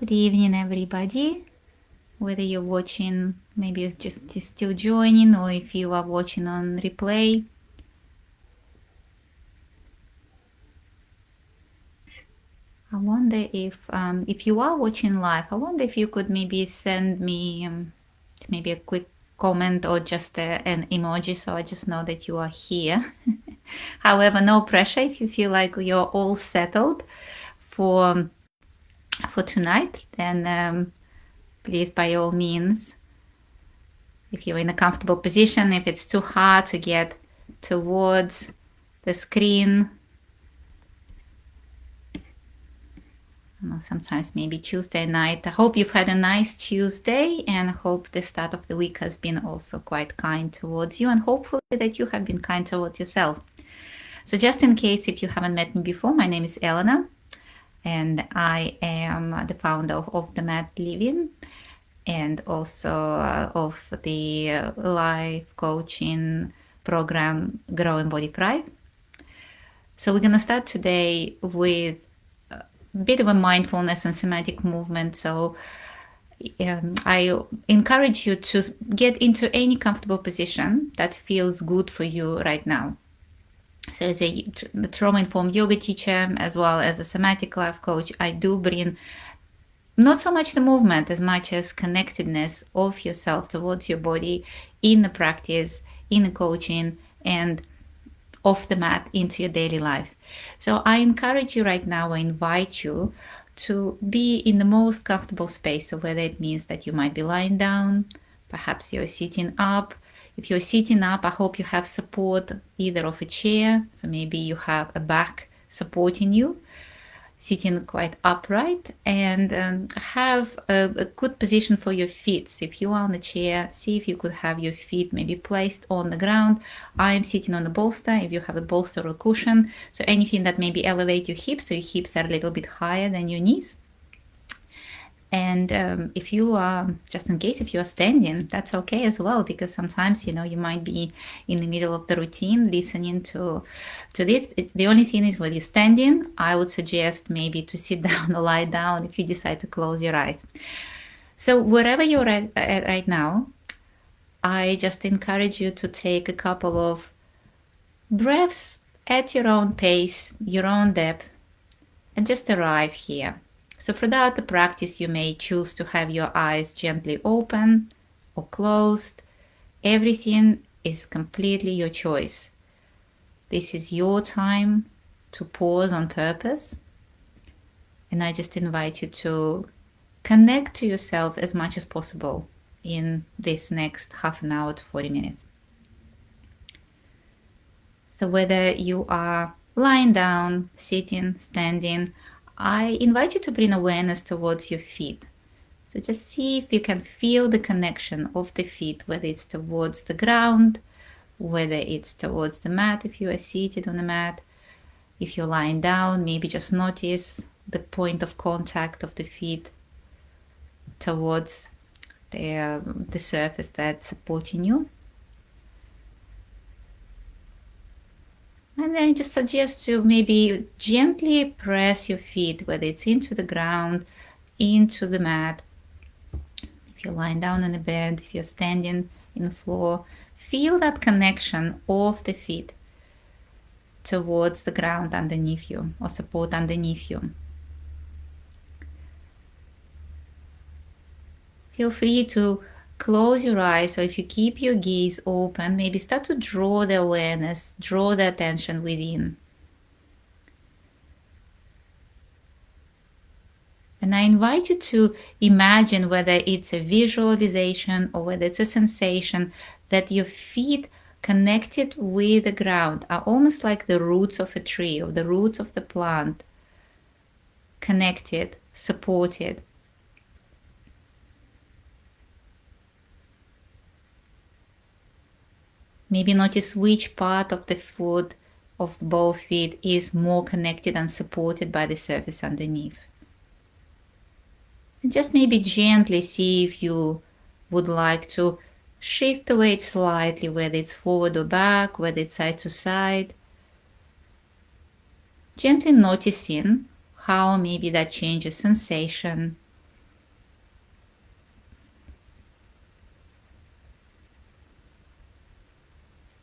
Good evening, everybody. Whether you're watching, maybe you're just still joining, or if you are watching on replay. I wonder if you are watching live, I wonder if you could maybe send me maybe a quick comment or just an emoji, so I just know that you are here. However, no pressure. If you feel like you're all settled for tonight, then please, by all means, if you're in a comfortable position, if it's too hard to get towards the screen, sometimes maybe Tuesday night. I hope you've had a nice Tuesday, and I hope the start of the week has been also quite kind towards you, and hopefully that you have been kind towards yourself. So just in case if you haven't met me before, my name is Elena, and I am the founder of The Mad Living, and also of the life coaching program Grow.Embody.Thrive. So we're going to start today with a bit of a mindfulness and somatic movement. So I encourage you to get into any comfortable position that feels good for you right now. So as a trauma-informed yoga teacher, as well as a somatic life coach, I do bring not so much the movement as much as connectedness of yourself towards your body in the practice, in the coaching, and off the mat into your daily life. So I encourage you right now, I invite you to be in the most comfortable space. So whether it means that you might be lying down, perhaps you're sitting up. If you're sitting up, I hope you have support either of a chair. So maybe you have a back supporting you, sitting quite upright, and have a good position for your feet. So if you are on a chair, see if you could have your feet maybe placed on the ground. I am sitting on a bolster. If you have a bolster or cushion, so anything that maybe elevate your hips, so your hips are a little bit higher than your knees. And if you are, just in case, if you are standing, that's okay as well, because sometimes, you might be in the middle of the routine listening to this. The only thing is when you're standing, I would suggest maybe to sit down or lie down if you decide to close your eyes. So wherever you're at right now, I just encourage you to take a couple of breaths at your own pace, your own depth, and just arrive here. So throughout the practice, you may choose to have your eyes gently open or closed. Everything is completely your choice. This is your time to pause on purpose. And I just invite you to connect to yourself as much as possible in this next half an hour to 40 minutes. So whether you are lying down, sitting, standing, I invite you to bring awareness towards your feet. So just see if you can feel the connection of the feet, whether it's towards the ground, whether it's towards the mat if you are seated on the mat. If you're lying down, maybe just notice the point of contact of the feet towards the surface that's supporting you. And then I just suggest to maybe gently press your feet, whether it's into the ground, into the mat. If you're lying down on the bed, if you're standing in the floor, feel that connection of the feet towards the ground underneath you or support underneath you. Feel free to close your eyes, so if you keep your gaze open, maybe start to draw the awareness, draw the attention within. And I invite you to imagine, whether it's a visualization or whether it's a sensation, that your feet connected with the ground are almost like the roots of a tree or the roots of the plant, connected, supported. Maybe notice which part of the foot of both feet is more connected and supported by the surface underneath. And just maybe gently see if you would like to shift the weight slightly, whether it's forward or back, whether it's side to side. Gently noticing how maybe that changes sensation,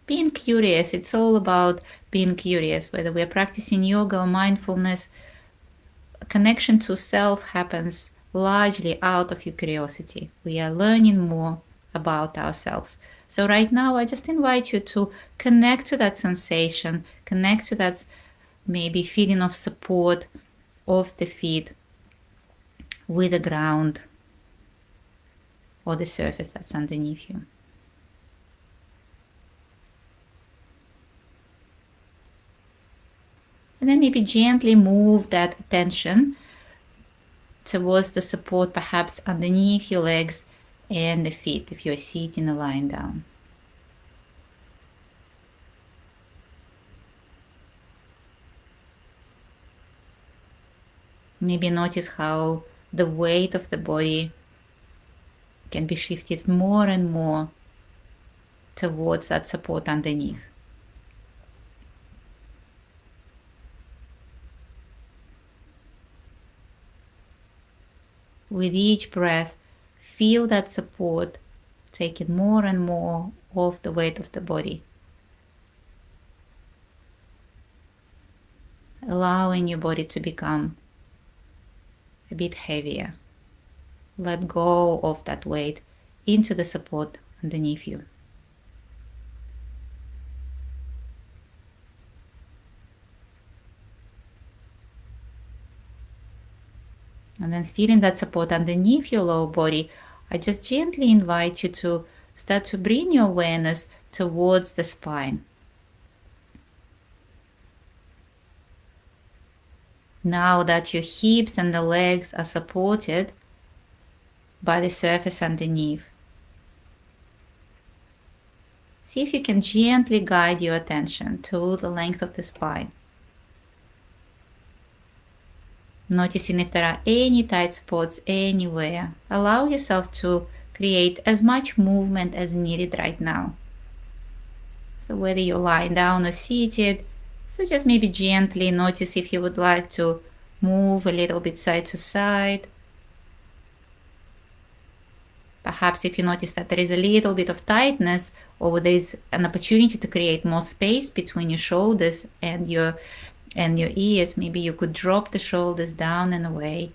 being curious. It's all about being curious, whether we're practicing yoga or mindfulness. Connection to self happens largely out of your curiosity. We are learning more about ourselves. So right now, I just invite you to connect to that sensation, connect to that maybe feeling of support of the feet with the ground or the surface that's underneath you. And then maybe gently move that attention towards the support perhaps underneath your legs and the feet if you're sitting or lying down. Maybe notice how the weight of the body can be shifted more and more towards that support underneath. With each breath, feel that support taking more and more of the weight of the body. Allowing your body to become a bit heavier. Let go of that weight into the support underneath you. And then feeling that support underneath your lower body, I just gently invite you to start to bring your awareness towards the spine. Now that your hips and the legs are supported by the surface underneath, see if you can gently guide your attention to the length of the spine. Noticing if there are any tight spots anywhere. Allow yourself to create as much movement as needed right now. So whether you're lying down or seated, so just maybe gently notice if you would like to move a little bit side to side. Perhaps if you notice that there is a little bit of tightness, or there is an opportunity to create more space between your shoulders and your ears, maybe you could drop the shoulders down and away.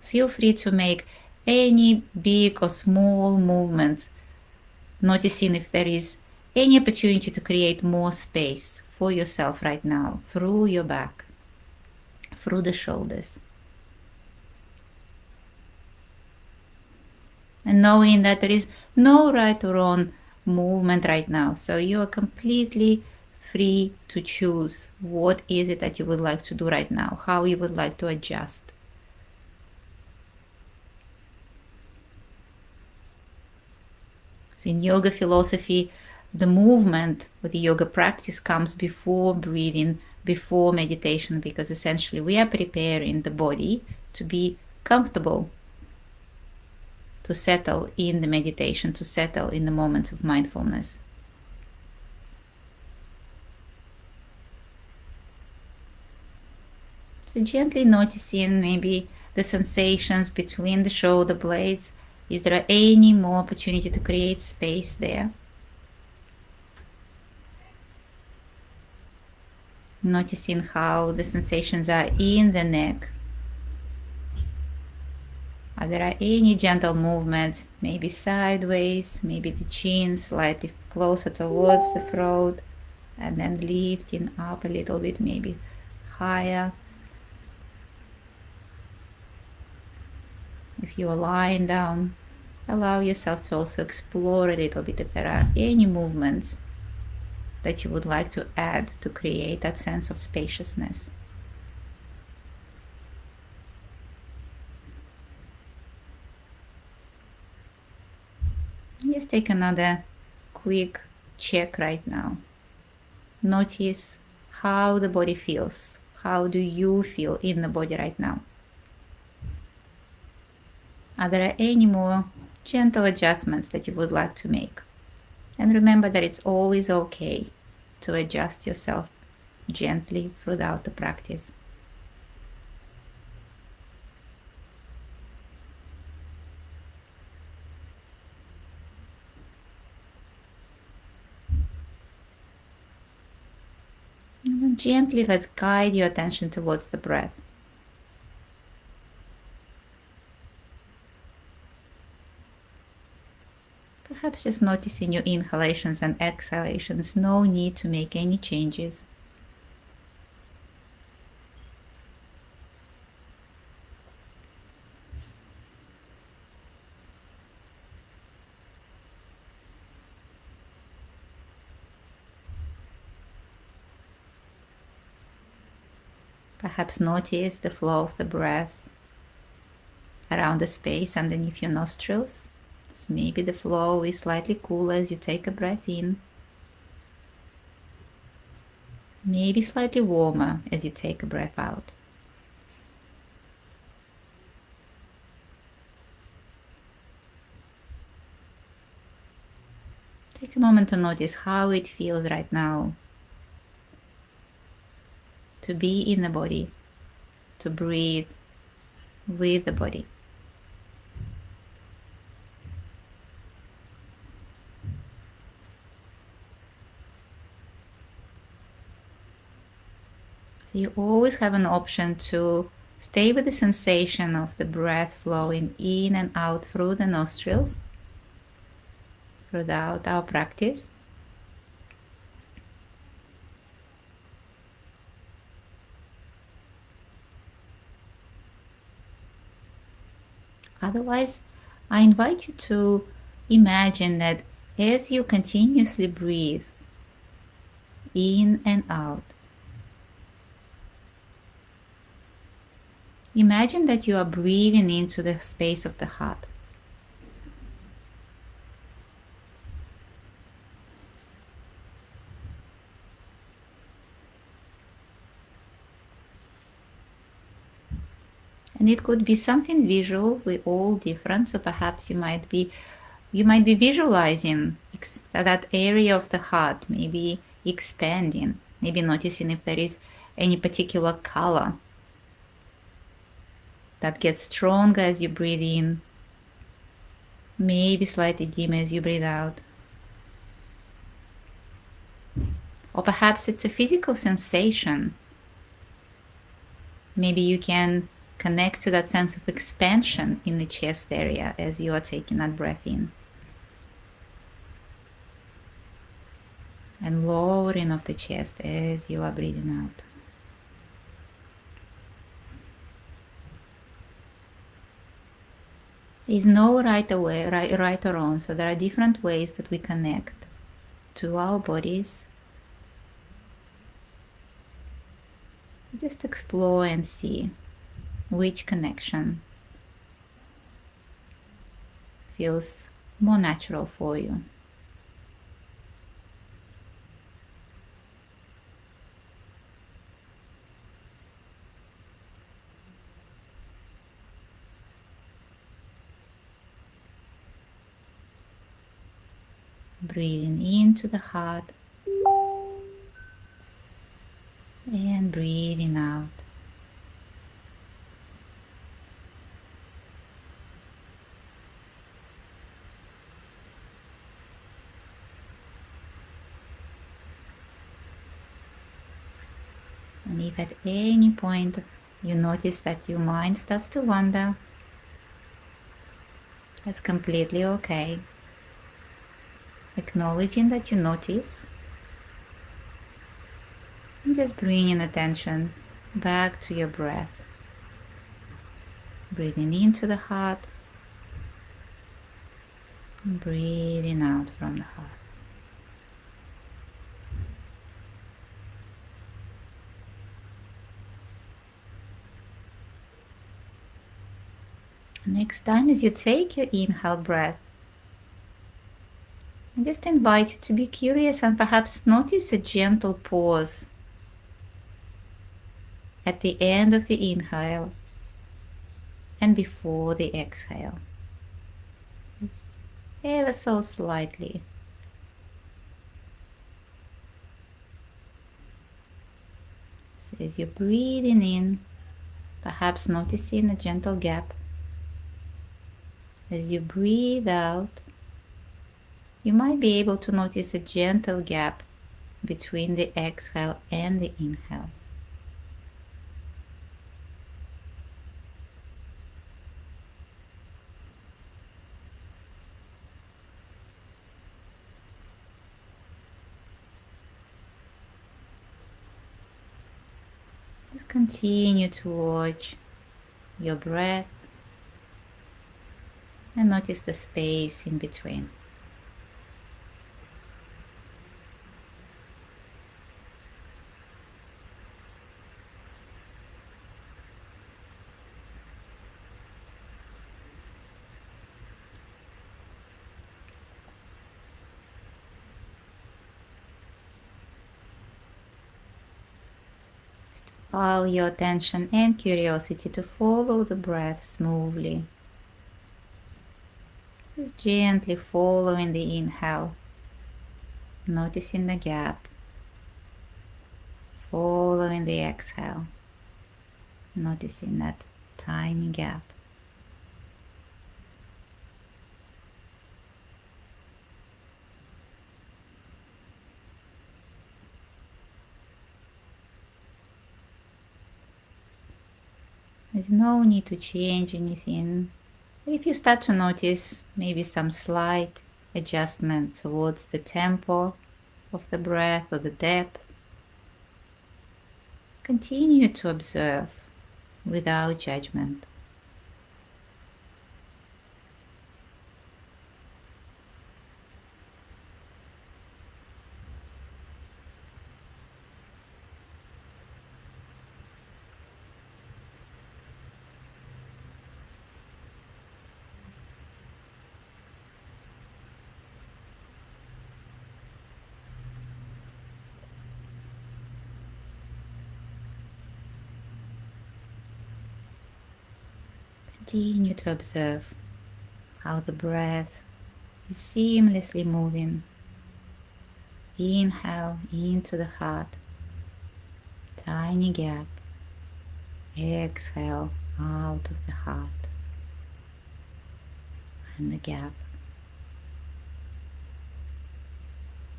Feel free to make any big or small movements, noticing if there is any opportunity to create more space for yourself right now through your back, through the shoulders. And knowing that there is no right or wrong movement right now. So you are completely free to choose what is it that you would like to do right now, how you would like to adjust. So in yoga philosophy, the movement with the yoga practice comes before breathing, before meditation, because essentially we are preparing the body to be comfortable, to settle in the meditation, to settle in the moments of mindfulness. So gently noticing maybe the sensations between the shoulder blades. Is there any more opportunity to create space there? Noticing how the sensations are in the neck. Are there any gentle movements, maybe sideways, maybe the chin slightly closer towards the throat, and then lifting up a little bit, maybe higher. If you are lying down, allow yourself to also explore a little bit if there are any movements that you would like to add to create that sense of spaciousness. Just take another quick check right now. Notice how the body feels. How do you feel in the body right now? Are there any more gentle adjustments that you would like to make? And remember that it's always okay to adjust yourself gently throughout the practice. Gently, let's guide your attention towards the breath. Perhaps just noticing your inhalations and exhalations. No need to make any changes. Perhaps notice the flow of the breath around the space underneath your nostrils. So maybe the flow is slightly cooler as you take a breath in. Maybe slightly warmer as you take a breath out. Take a moment to notice how it feels right now to be in the body, to breathe with the body. So you always have an option to stay with the sensation of the breath flowing in and out through the nostrils throughout our practice. Otherwise, I invite you to imagine that as you continuously breathe in and out, imagine that you are breathing into the space of the heart. And it could be something visual. We're all different, so perhaps you might be visualizing that area of the heart, maybe expanding, maybe noticing if there is any particular color that gets stronger as you breathe in, maybe slightly dim as you breathe out. Or perhaps it's a physical sensation. Maybe you can connect to that sense of expansion in the chest area as you are taking that breath in. And lowering of the chest as you are breathing out. There is no right or wrong, so there are different ways that we connect to our bodies. Just explore and see which connection feels more natural for you. Breathing into the heart and breathing out. And if at any point you notice that your mind starts to wander, that's completely okay. Acknowledging that you notice and just bringing attention back to your breath. Breathing into the heart and breathing out from the heart. Next time as you take your inhale breath, I just invite you to be curious and perhaps notice a gentle pause at the end of the inhale and before the exhale. It's ever so slightly. So as you're breathing in, perhaps noticing a gentle gap. As you breathe out, you might be able to notice a gentle gap between the exhale and the inhale. Just continue to watch your breath and notice the space in between. Allow your attention and curiosity to follow the breath smoothly. Just gently following the inhale, noticing the gap, following the exhale, noticing that tiny gap. There's no need to change anything. But if you start to notice maybe some slight adjustment towards the tempo of the breath or the depth, continue to observe without judgment. Continue to observe how the breath is seamlessly moving. Inhale into the heart, tiny gap. Exhale out of the heart and the gap.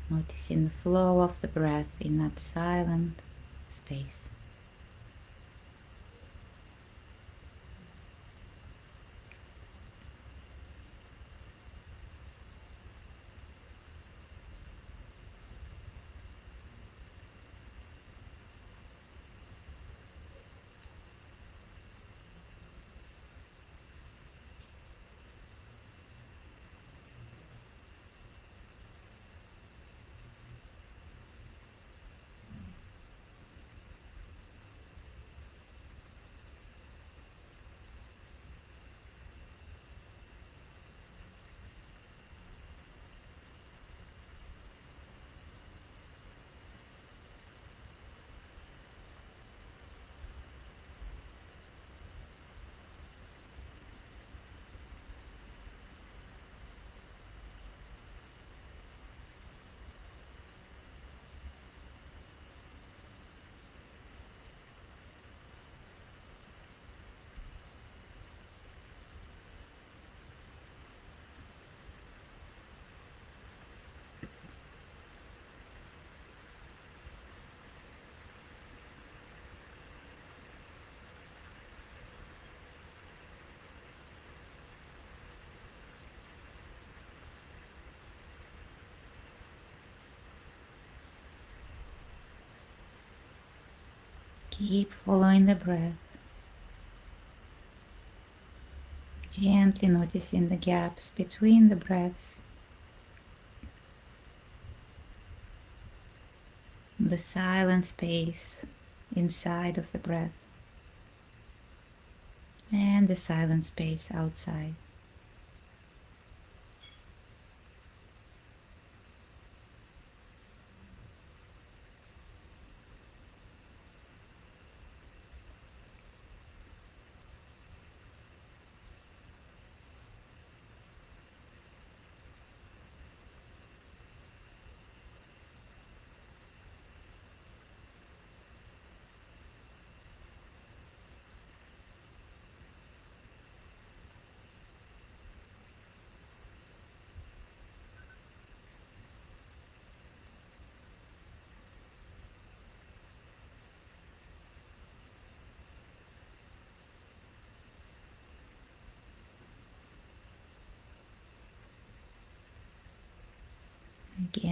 Noticing the flow of the breath in that silent space. Keep following the breath, gently noticing the gaps between the breaths, the silent space inside of the breath, and the silent space outside.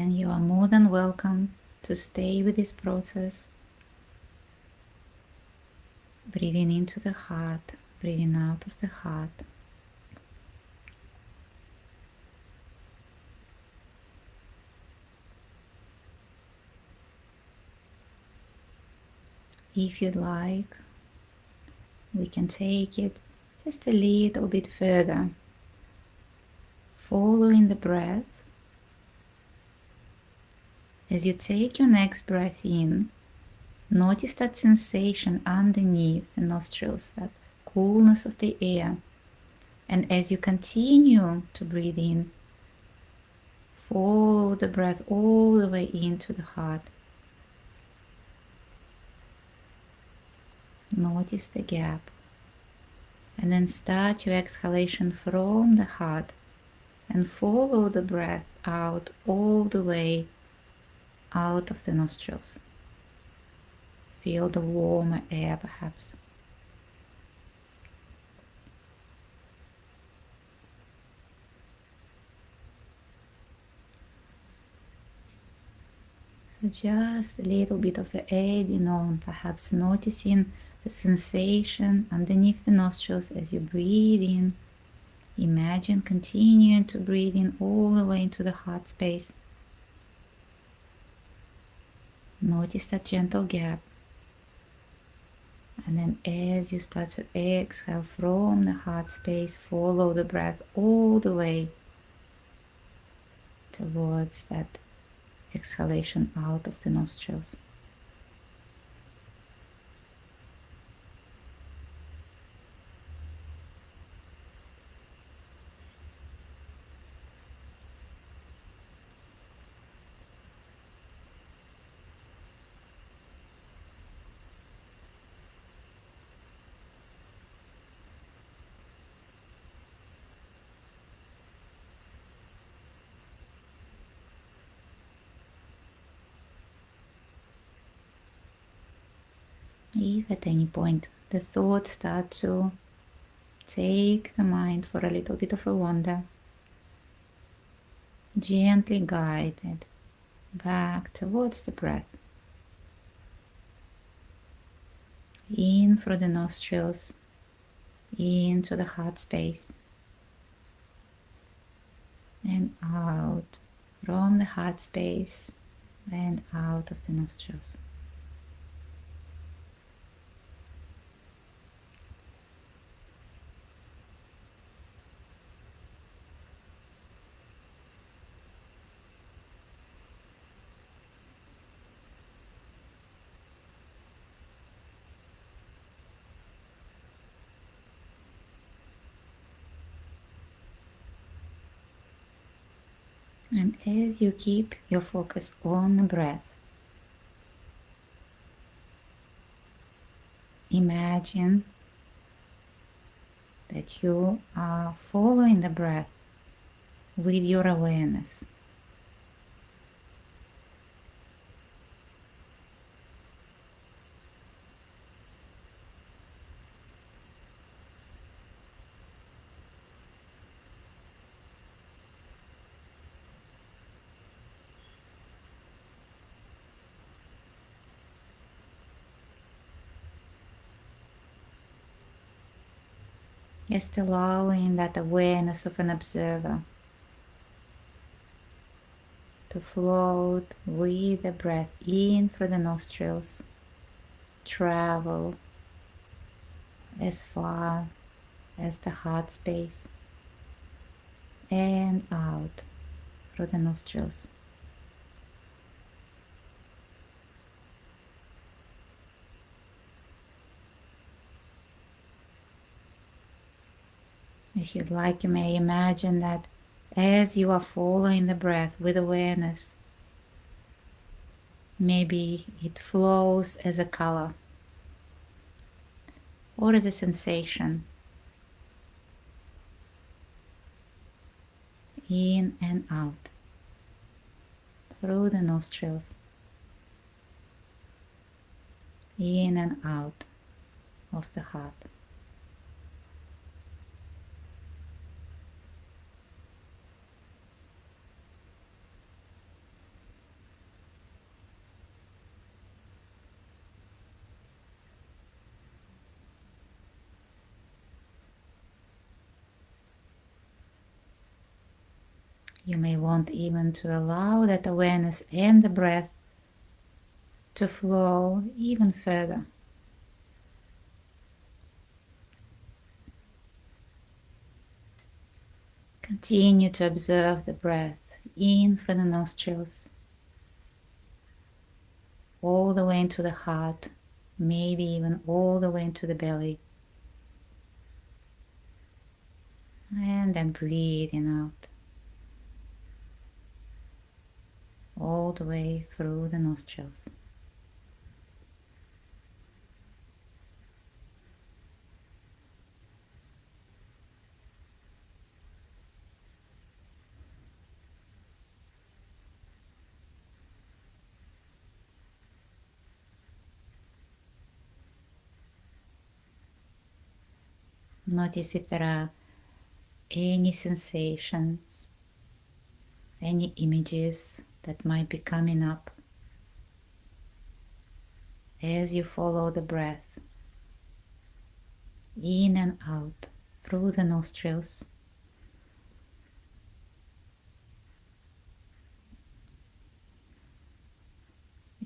And you are more than welcome to stay with this process, breathing into the heart, breathing out of the heart. If you'd like, we can take it just a little bit further, following the breath. As you take your next breath in, notice that sensation underneath the nostrils, that coolness of the air. And as you continue to breathe in, follow the breath all the way into the heart. Notice the gap. And then start your exhalation from the heart and follow the breath out all the way out of the nostrils. Feel the warmer air perhaps. So just a little bit of adding on, perhaps noticing the sensation underneath the nostrils as you breathe in. Imagine continuing to breathe in all the way into the heart space. Notice that gentle gap. And then as you start to exhale from the heart space, follow the breath all the way towards that exhalation out of the nostrils. If at any point the thoughts start to take the mind for a little bit of a wander, gently guide it back towards the breath. In through the nostrils, into the heart space, and out from the heart space and out of the nostrils. And as you keep your focus on the breath, imagine that you are following the breath with your awareness. Just allowing that awareness of an observer to float with the breath in through the nostrils, travel as far as the heart space, and out through the nostrils. If you'd like, you may imagine that as you are following the breath with awareness, maybe it flows as a color or as a sensation, in and out through the nostrils, in and out of the heart. You may want even to allow that awareness and the breath to flow even further. Continue to observe the breath in through the nostrils, all the way into the heart, maybe even all the way into the belly. And then breathing out, all the way through the nostrils. Notice if there are any sensations, any images that might be coming up as you follow the breath in and out through the nostrils.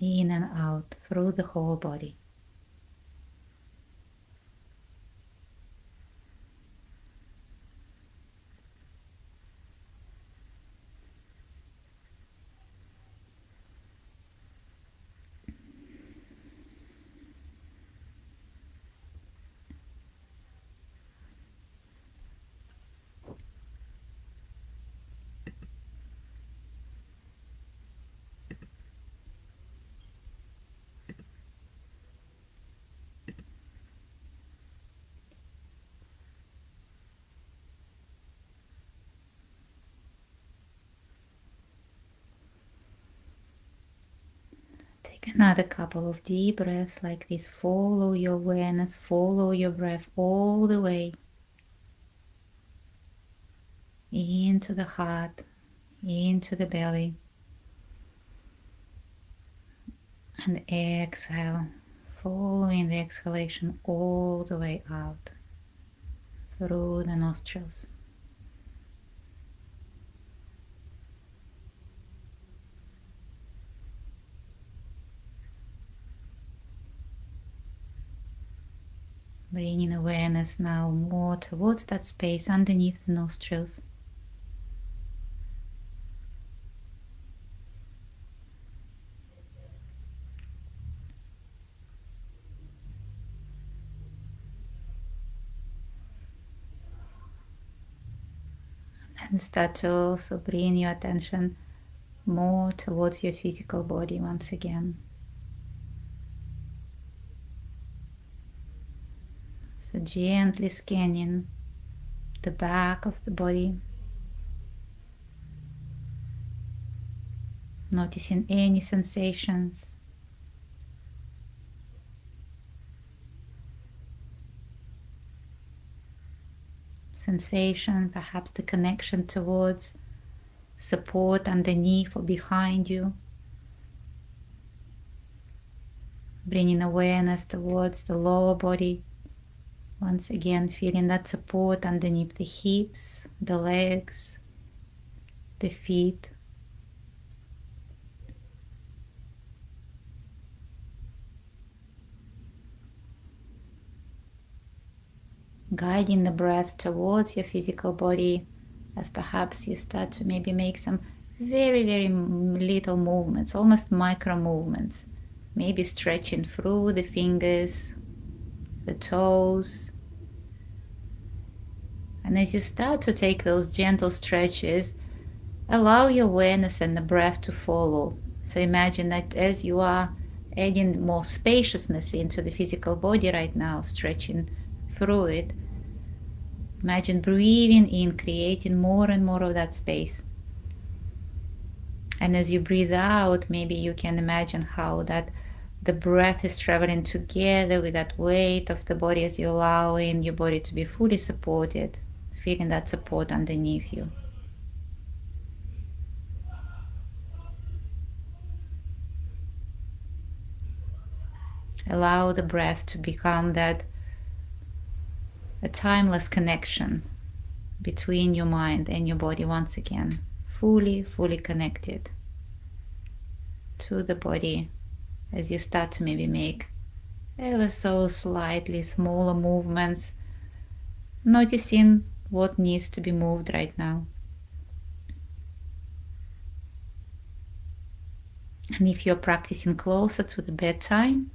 In and out through the whole body. Take another couple of deep breaths like this. Follow your awareness, follow your breath all the way into the heart, into the belly, and exhale, following the exhalation all the way out through the nostrils. Bringing awareness now more towards that space underneath the nostrils. And start to also bring your attention more towards your physical body once again. So gently scanning the back of the body, noticing any sensations, perhaps the connection towards support underneath or behind you. Bringing awareness towards the lower body. Once again, feeling that support underneath the hips, the legs, the feet. Guiding the breath towards your physical body as perhaps you start to maybe make some very, very little movements, almost micro movements. Maybe stretching through the fingers, the toes. And as you start to take those gentle stretches, allow your awareness and the breath to follow. So imagine that as you are adding more spaciousness into the physical body right now, stretching through it, imagine breathing in, creating more and more of that space. And as you breathe out, maybe you can imagine how that the breath is traveling together with that weight of the body as you're allowing your body to be fully supported, feeling that support underneath you. Allow the breath to become that a timeless connection between your mind and your body once again, fully connected to the body as you start to maybe make ever so slightly smaller movements, noticing what needs to be moved right now. And if you're practicing closer to the bedtime,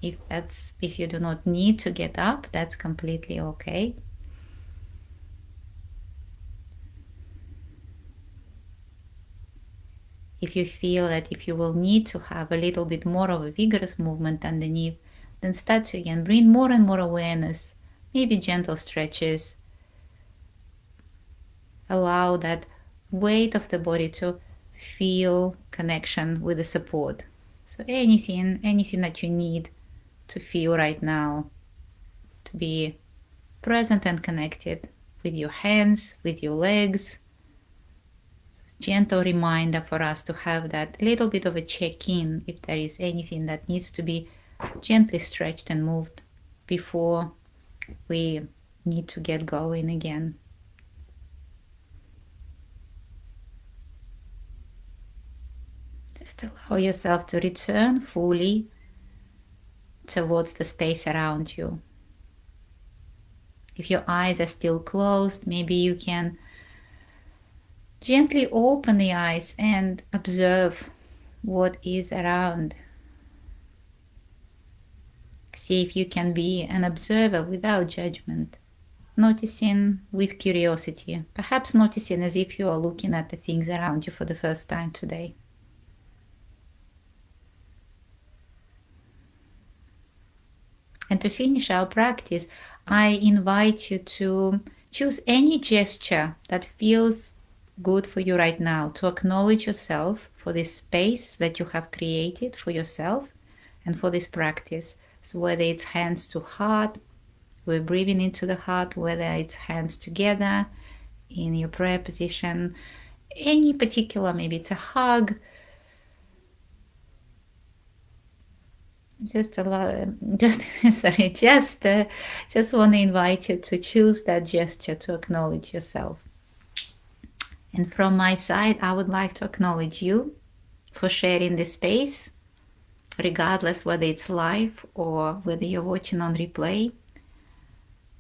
if you do not need to get up, that's completely okay. If you feel that if you will need to have a little bit more of a vigorous movement underneath, then start to again bring more and more awareness, maybe gentle stretches. Allow that weight of the body to feel connection with the support. So anything that you need to feel right now, to be present and connected with your hands, with your legs. Gentle reminder for us to have that little bit of a check-in if there is anything that needs to be gently stretched and moved before we need to get going again. Just allow yourself to return fully towards the space around you. If your eyes are still closed, maybe you can gently open the eyes and observe what is around. See if you can be an observer without judgment, noticing with curiosity, perhaps noticing as if you are looking at the things around you for the first time today. And to finish our practice, I invite you to choose any gesture that feels good for you right now, to acknowledge yourself for this space that you have created for yourself and for this practice. So whether it's hands to heart, we're breathing into the heart, whether it's hands together in your prayer position, any particular, maybe it's a hug. Just want to invite you to choose that gesture to acknowledge yourself. And from my side, I would like to acknowledge you for sharing this space, regardless whether it's live or whether you're watching on replay.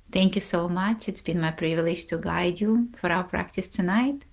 Thank you so much. It's been my privilege to guide you for our practice tonight.